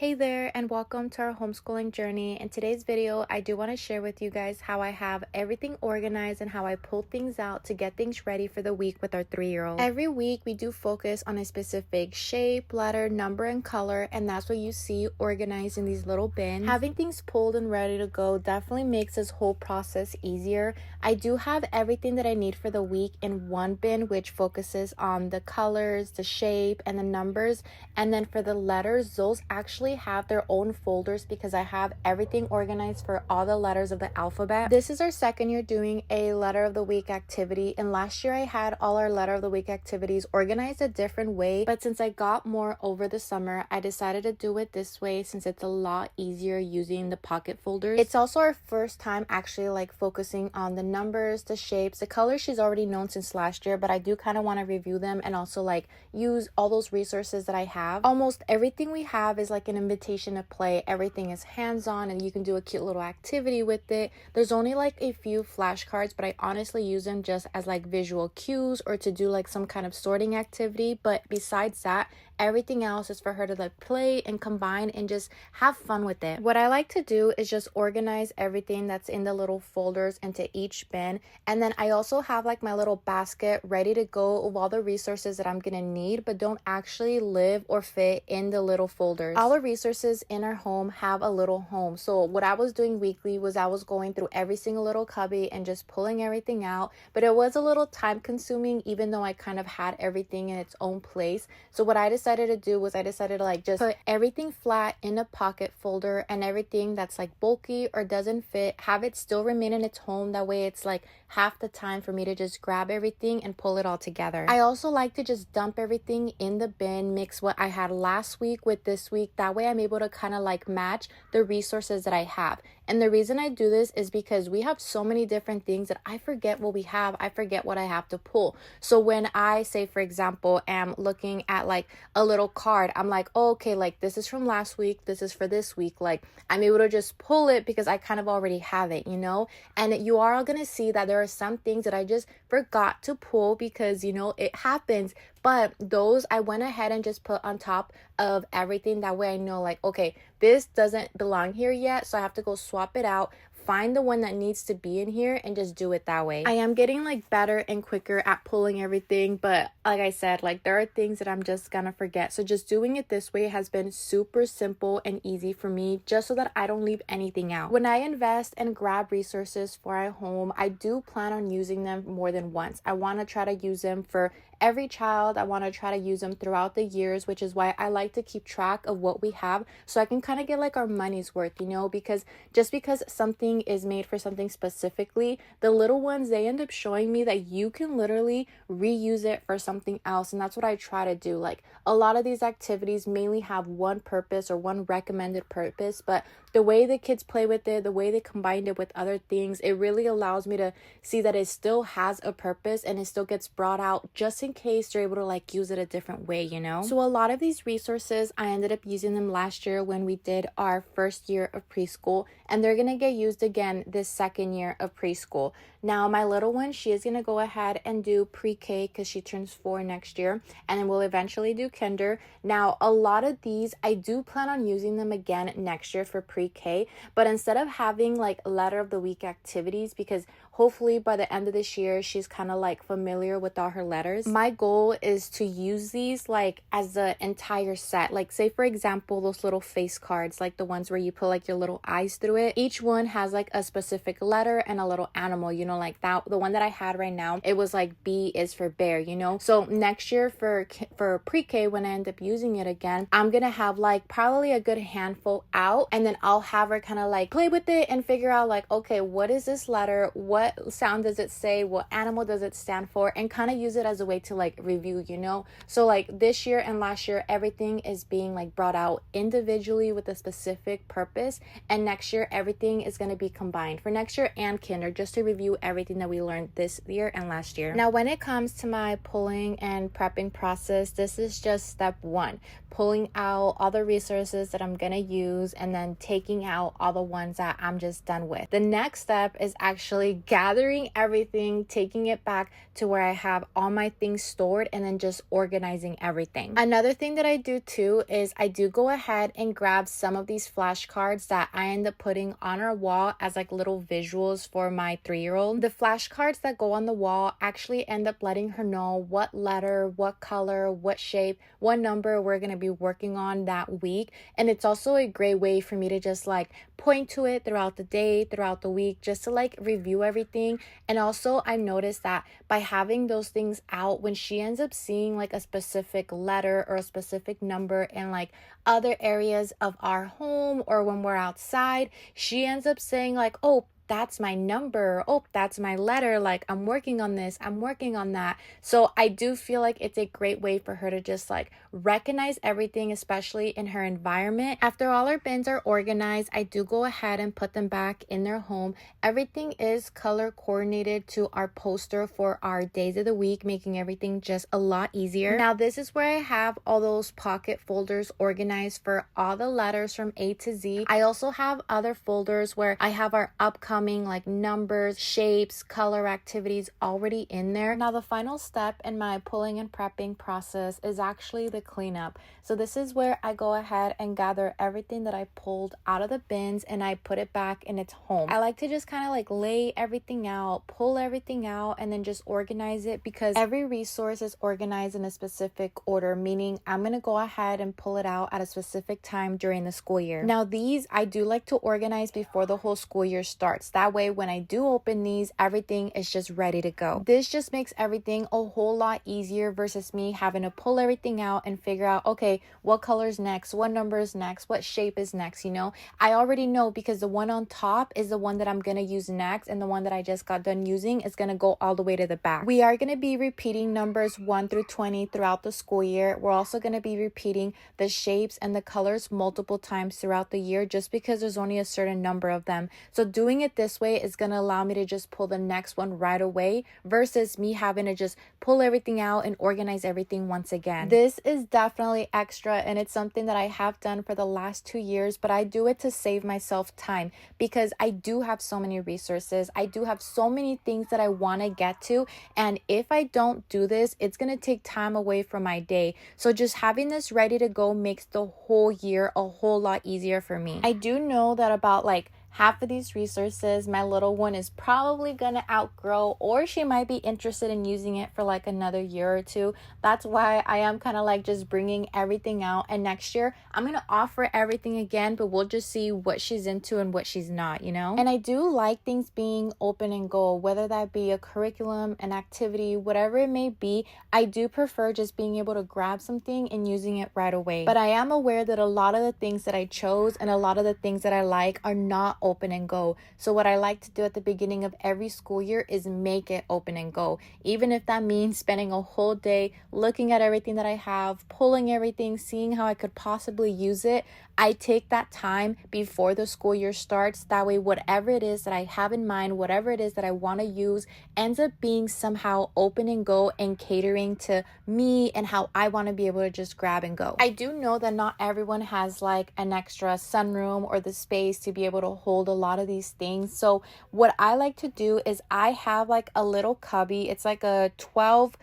Hey there, and welcome to our homeschooling journey. In today's video, I do want to share with you guys how I have everything organized and how I pull things out to get things ready for the week with our 3-year-old. Every week, we do focus on a specific shape, letter, number, and color, and that's what you see organized in these little bins. Having things pulled and ready to go definitely makes this whole process easier. I do have everything that I need for the week in one bin, which focuses on the colors, the shape, and the numbers. And then for the letters, those actually have their own folders because I have everything organized for all the letters of the alphabet. This is our second year doing a letter of the week activity, and last year I had all our letter of the week activities organized a different way, but since I got more over the summer, I decided to do it this way since it's a lot easier using the pocket folders. It's also our first time actually focusing on the numbers, the shapes, the colors she's already known since last year, but I do kind of want to review them and also use all those resources that I have. Almost everything we have is like an invitation to play. Everything is hands-on and you can do a cute little activity with it. There's only a few flashcards, but I honestly use them just as visual cues or to do some kind of sorting activity. But besides that, everything else is for her to play and combine and just have fun with it. What I like to do is just organize everything that's in the little folders into each bin, and then I also have my little basket ready to go of all the resources that I'm gonna need but don't actually live or fit in the little folders. All the resources in our home have a little home, so what I was doing weekly was I was going through every single little cubby and just pulling everything out, but it was a little time consuming even though I kind of had everything in its own place. So what I decided to do was I decided to just put everything flat in a pocket folder, and everything that's bulky or doesn't fit, have it still remain in its home. That way it's half the time for me to just grab everything and pull it all together. I also like to just dump everything in the bin, mix what I had last week with this week. That way I'm able to kind of match the resources that I have. And the reason I do this is because we have so many different things that I forget what we have. I forget what I have to pull. So when I say, for example, am looking at a little card, I'm oh, okay, this is from last week, this is for this week. I'm able to just pull it because I kind of already have it, and you are gonna see that there are some things that I just forgot to pull because it happens, but those I went ahead and just put on top of everything. That way I know okay, this doesn't belong here yet, so I have to go swap it out, find the one that needs to be in here, and just do it that way. I am getting better and quicker at pulling everything, but like I said, there are things that I'm just gonna forget. So just doing it this way has been super simple and easy for me, just so that I don't leave anything out. When I invest and grab resources for our home, I do plan on using them more than once. I want to try to use them for every child. I want to try to use them throughout the years, which is why I like to keep track of what we have so I can kind of get our money's worth, because just because something is made for something specifically, the little ones, they end up showing me that you can literally reuse it for something else. And that's what I try to do. A lot of these activities mainly have one purpose or one recommended purpose, but the way the kids play with it, the way they combined it with other things, it really allows me to see that it still has a purpose and it still gets brought out just in case they're able to use it a different way, So a lot of these resources, I ended up using them last year when we did our first year of preschool, and they're gonna get used again this second year of preschool. Now my little one, she is gonna go ahead and do pre-K because she turns 4 next year, and then we'll eventually do kinder. Now a lot of these I do plan on using them again next year for pre-K, but instead of having letter of the week activities, because hopefully by the end of this year she's kind of familiar with all her letters, my goal is to use these as the entire set. Say for example those little face cards, the ones where you put your little eyes through it. Each one has a specific letter and a little animal, that the one that I had right now, it was B is for bear, So next year for pre-K, when I end up using it again, I'm gonna have probably a good handful out, and then I'll have her kind of play with it and figure out okay, what is this letter, what sound does it say, what animal does it stand for, and kind of use it as a way to review, So this year and last year, everything is being brought out individually with a specific purpose, and next year everything is going to be combined for next year and kinder, just to review everything that we learned this year and last year. Now when it comes to my pulling and prepping process, this is just step 1, pulling out all the resources that I'm going to use and then taking out all the ones that I'm just done with. The next step is actually gathering everything, taking it back to where I have all my things stored, and then just organizing everything. Another thing that I do too is I do go ahead and grab some of these flashcards that I end up putting on our wall as like little visuals for my 3-year-old. The flashcards that go on the wall actually end up letting her know what letter, what color, what shape, what number we're going to be working on that week. And it's also a great way for me to just like point to it throughout the day, throughout the week, just to like review everything. And also I've noticed that by having those things out, when she ends up seeing like a specific letter or a specific number in like other areas of our home, or when we're outside, she ends up saying like, oh, that's my number. Oh, that's my letter. Like, I'm working on this. I'm working on that. So I do feel like it's a great way for her to just like recognize everything, especially in her environment. After all our bins are organized, I do go ahead and put them back in their home. Everything is color coordinated to our poster for our days of the week, making everything just a lot easier. Now, this is where I have all those pocket folders organized for all the letters from A to Z. I also have other folders where I have our upcoming like numbers, shapes, color activities already in there. Now the final step in my pulling and prepping process is actually the cleanup. So this is where I go ahead and gather everything that I pulled out of the bins and I put it back in its home. I like to just kind of like lay everything out, pull everything out, and then just organize it, because every resource is organized in a specific order, meaning I'm going to go ahead and pull it out at a specific time during the school year. Now these I do like to organize before the whole school year starts. That way when I do open these, everything is just ready to go. This just makes everything a whole lot easier versus me having to pull everything out and figure out, okay, what color is next, what number is next, what shape is next, you know? I already know, because the one on top is the one that I'm going to use next, and the one that I just got done using is going to go all the way to the back. We are going to be repeating numbers 1 through 20 throughout the school year. We're also going to be repeating the shapes and the colors multiple times throughout the year, just because there's only a certain number of them. So doing it this way is going to allow me to just pull the next one right away versus me having to just pull everything out and organize everything once again. This is definitely extra, and it's something that I have done for the last 2 years, but I do it to save myself time, because I do have so many resources. I do have so many things that I want to get to, and if I don't do this, it's going to take time away from my day. So just having this ready to go makes the whole year a whole lot easier for me. I do know that about like half of these resources my little one is probably gonna outgrow, or she might be interested in using it for like another year or two. That's why I am kind of like just bringing everything out, and next year I'm gonna offer everything again, but we'll just see what she's into and what she's not, you know? And I do like things being open and go, whether that be a curriculum, an activity, whatever it may be. I do prefer just being able to grab something and using it right away. But I am aware that a lot of the things that I chose and a lot of the things that I like are not open and go. So what I like to do at the beginning of every school year is make it open and go, even if that means spending a whole day looking at everything that I have, pulling everything, seeing how I could possibly use it. I take that time before the school year starts. That way, whatever it is that I have in mind, whatever it is that I want to use, ends up being somehow open and go and catering to me and how I want to be able to just grab and go. I do know that not everyone has like an extra sunroom or the space to be able to hold a lot of these things. So what I like to do is I have like a little cubby. It's like a 12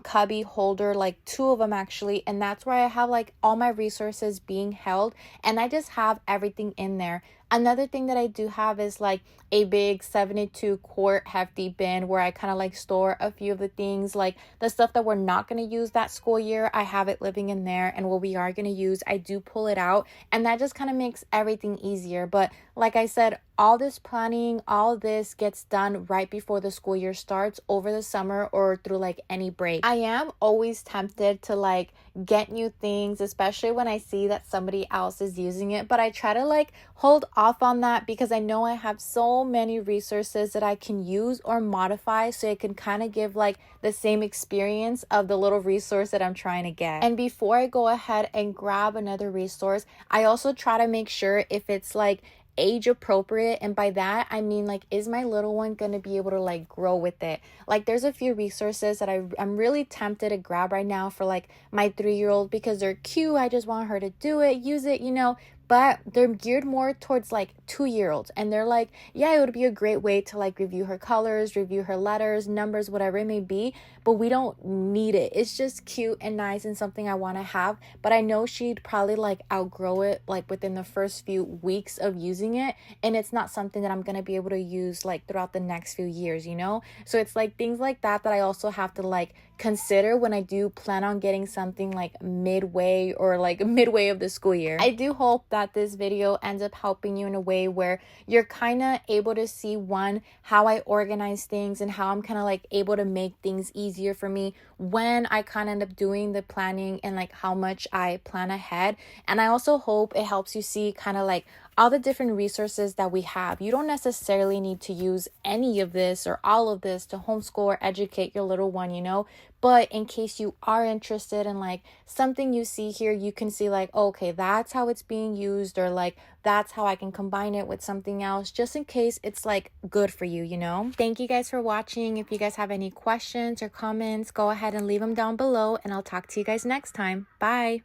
cubby holder, like 2 of them actually, and that's where I have like all my resources being held, and I just have everything in there. Another thing that I do have is like a big 72 quart hefty bin where I kind of like store a few of the things, like the stuff that we're not going to use that school year. I have it living in there, and what we are going to use, I do pull it out, and that just kind of makes everything easier. But like I said, all this planning, all this gets done right before the school year starts, over the summer or through like any break. I am always tempted to like get new things, especially when I see that somebody else is using it, but I try to like hold off on that because I know I have so many resources that I can use or modify so it can kind of give like the same experience of the little resource that I'm trying to get. And before I go ahead and grab another resource, I also try to make sure if it's like age appropriate, and by that I mean like, is my little one gonna be able to like grow with it? Like there's a few resources that I'm really tempted to grab right now for like my 3-year-old because they're cute. I just want her to do it, use it, you know, but they're geared more towards like 2-year-olds. And they're like, yeah, it would be a great way to like review her colors, review her letters, numbers, whatever it may be, but we don't need it. It's just cute and nice and something I want to have, but I know she'd probably like outgrow it like within the first few weeks of using it, and it's not something that I'm going to be able to use like throughout the next few years, you know? So it's like things like that I also have to like consider when I do plan on getting something like midway of the school year. I do hope that this video ends up helping you in a way where you're kind of able to see, one, how I organize things and how I'm kind of like able to make things easier for me when I kind of end up doing the planning, and like how much I plan ahead. And I also hope it helps you see kind of like all the different resources that we have. You don't necessarily need to use any of this or all of this to homeschool or educate your little one, you know? But in case you are interested in like something you see here, you can see like, oh, okay, that's how it's being used, or like that's how I can combine it with something else, just in case it's like good for you, you know? Thank you guys for watching. If you guys have any questions or comments, go ahead and leave them down below, and I'll talk to you guys next time. Bye.